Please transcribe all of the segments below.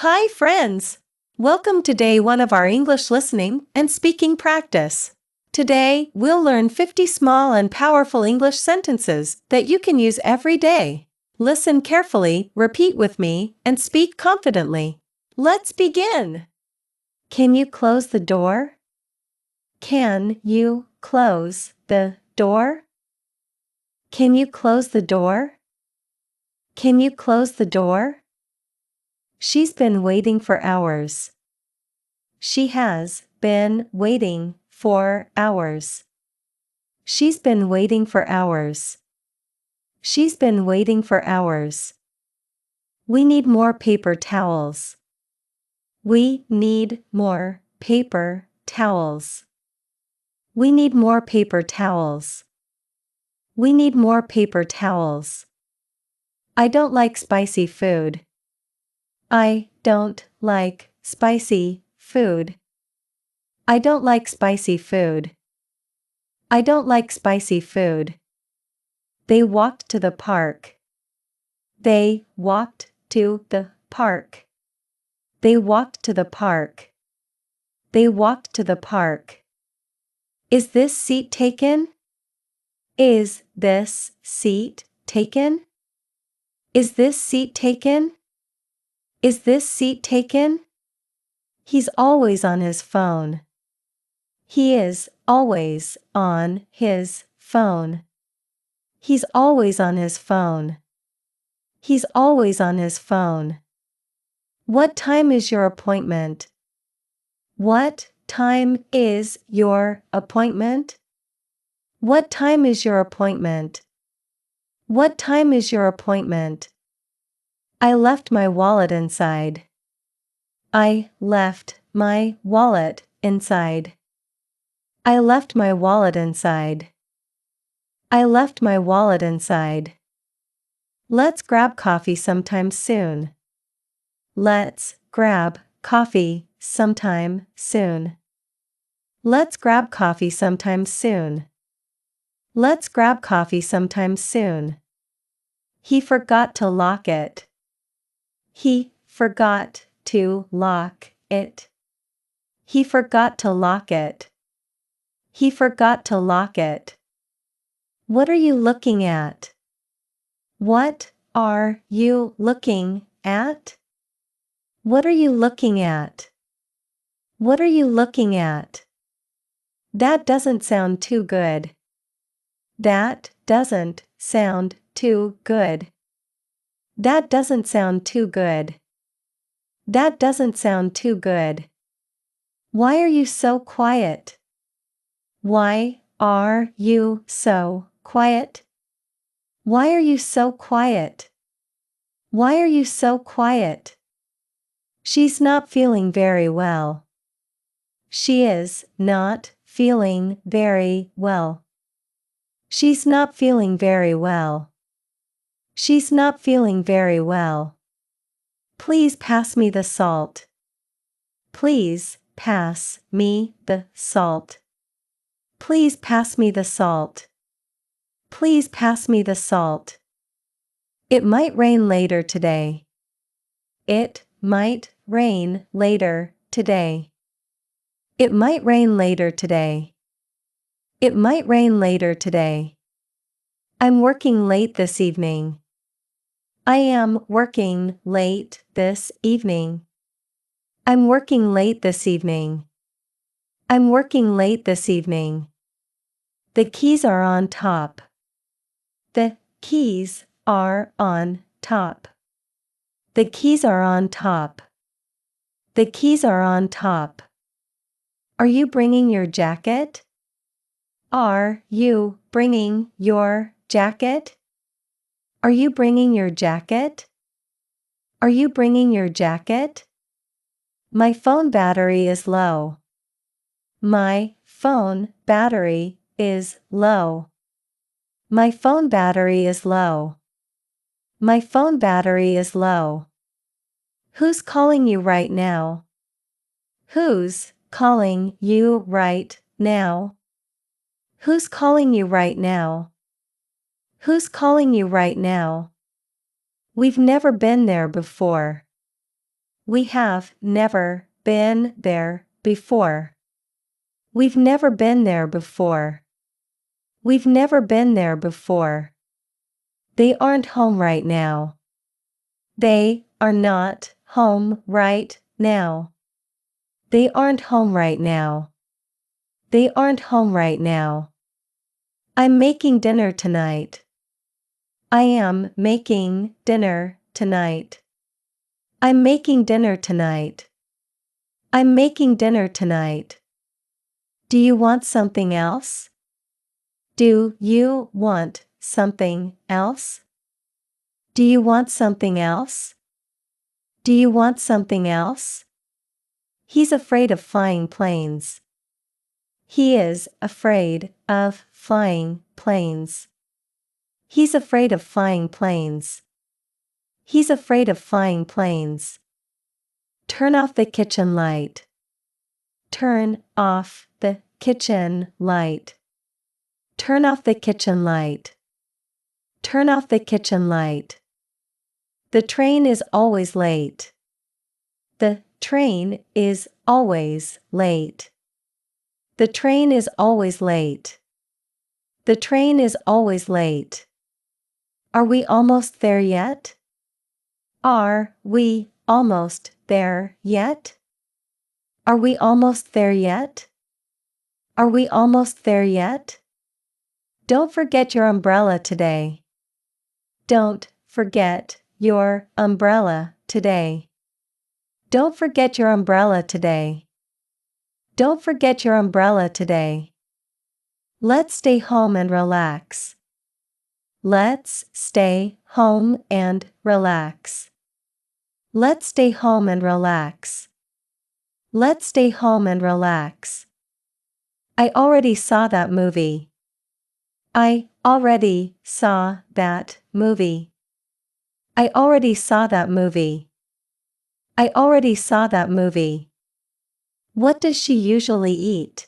Hi, friends! Welcome to day 1 of our English listening and speaking practice. Today, we'll learn 50 small and powerful English sentences that you can use every day. Listen carefully, repeat with me, and speak confidently. Let's begin! Can you close the door? Can you close the door? Can you close the door? Can you close the door? She's been waiting for hours. She has been waiting for hours. She's been waiting for hours. She's been waiting for hours. We need more paper towels. We need more paper towels. We need more paper towels. We need more paper towels. I don't like spicy food. I don't like spicy food. I don't like spicy food. I don't like spicy food. They walked to the park. They walked to the park. They walked to the park. They walked to the park. Is this seat taken? Is this seat taken? Is this seat taken? Is this seat taken? He's always on his phone. He is always on his phone. He's always on his phone. He's always on his phone. What time is your appointment? What time is your appointment? What time is your appointment? What time is your appointment? I left my wallet inside. I left my wallet inside. I left my wallet inside. I left my wallet inside. Let's grab coffee sometime soon. Let's grab coffee sometime soon. Let's grab coffee sometime soon. Let's grab coffee sometime soon. He forgot to lock it. He forgot to lock it. He forgot to lock it. He forgot to lock it. What are you looking at? What are you looking at? What are you looking at? What are you looking at? That doesn't sound too good. That doesn't sound too good. That doesn't sound too good. That doesn't sound too good. Why are you so quiet? Why are you so quiet? Why are you so quiet? Why are you so quiet? She's not feeling very well. She is not feeling very well. She's not feeling very well. She's not feeling very well. Please pass me the salt. Please pass me the salt. Please pass me the salt. Please pass me the salt. It might rain later today. It might rain later today. It might rain later today. It might rain later today. I'm working late this evening. I am working late this evening. I'm working late this evening. I'm working late this evening. The keys are on top. The keys are on top. The keys are on top. The keys are on top. Are you bringing your jacket? Are you bringing your jacket? Are you bringing your jacket? Are you bringing your jacket? My phone battery is low. My phone battery is low. My phone battery is low. My phone battery is low. Who's calling you right now? Who's calling you right now? Who's calling you right now? Who's calling you right now? We've never been there before. We have never been there before. We've never been there before. We've never been there before. They aren't home right now. They are not home right now. They aren't home right now. They aren't home right now. I'm making dinner tonight. I am making dinner tonight. I'm making dinner tonight. I'm making dinner tonight. Do you want something else? Do you want something else? Do you want something else? Do you want something else? He's afraid of flying planes. He is afraid of flying planes. He's afraid of flying planes. He's afraid of flying planes. Turn off the kitchen light. Turn off the kitchen light. Turn off the kitchen light. Turn off the kitchen light. The train is always late. The train is always late. The train is always late. The train is always late. Are we almost there yet? Are we almost there yet? Are we almost there yet? Are we almost there yet? Don't forget your umbrella today. Don't forget your umbrella today. Don't forget your umbrella today. Don't forget your umbrella today. Let's stay home and relax. Let's stay home and relax. Let's stay home and relax. Let's stay home and relax. I already saw that movie. I already saw that movie. I already saw that movie. I already saw that movie. What does she usually eat?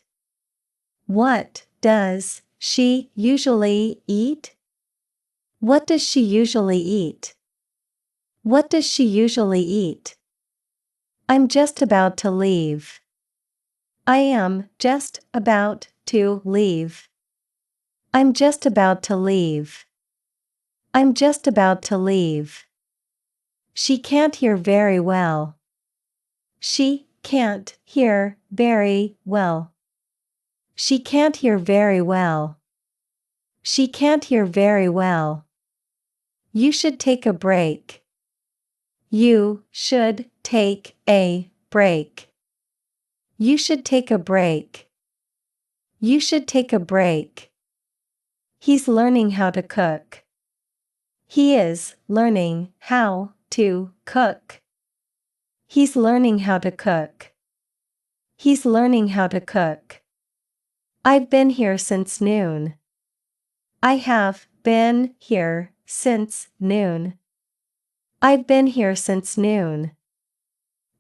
What does she usually eat? What does she usually eat? What does she usually eat? I'm just about to leave. I am just about to leave. I'm just about to leave. I'm just about to leave. She can't hear very well. She can't hear very well. She can't hear very well. She can't hear very well. You should take a break. You should take a break. You should take a break. You should take a break. He's learning how to cook. He is learning how to cook. He's learning how to cook. He's learning how to cook. I've been here since noon. I have been here since noon. I've been here since noon.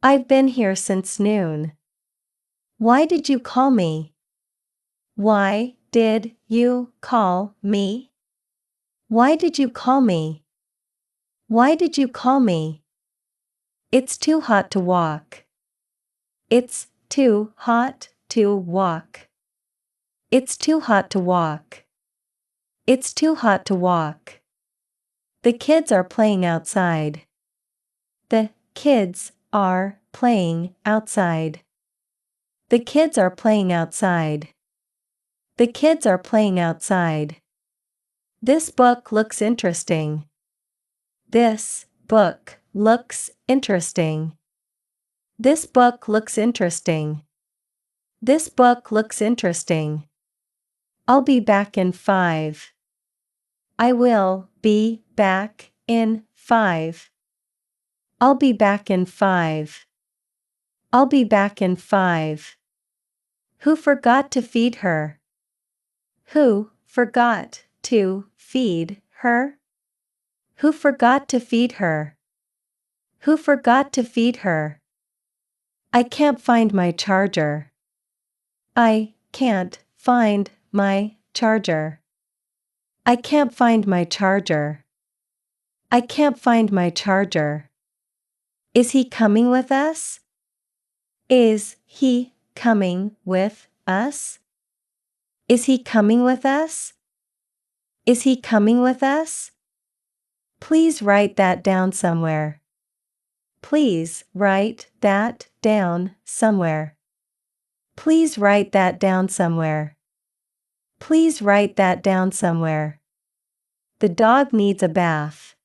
I've been here since noon. Why did you call me? Why did you call me? Why did you call me? Why did you call me? It's too hot to walk. It's too hot to walk. It's too hot to walk. It's too hot to walk. The kids are playing outside. The kids are playing outside. The kids are playing outside. The kids are playing outside. This book looks interesting. This book looks interesting. This book looks interesting. This book looks interesting. I'll be back in 5. I will be back in 5. I'll be back in 5. I'll be back in 5. Who forgot to feed her? Who forgot to feed her? Who forgot to feed her? Who forgot to feed her? I can't find my charger. I can't find my charger. I can't find my charger. I can't find my charger. Is he coming with us? Is he coming with us? Is he coming with us? Is he coming with us? Please write that down somewhere. Please write that down somewhere. Please write that down somewhere. Please write that down somewhere. The dog needs a bath.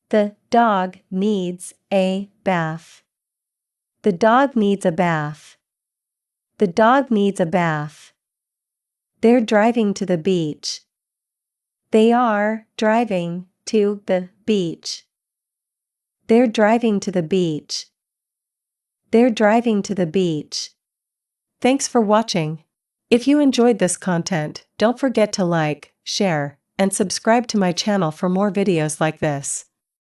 The dog needs a bath. The dog needs a bath. The dog needs a bath. They're driving to the beach. They are driving to the beach. They're driving to the beach. They're driving to the beach. Thanks for watching. If you enjoyed this content, don't forget to like, share, and subscribe to my channel for more videos like this.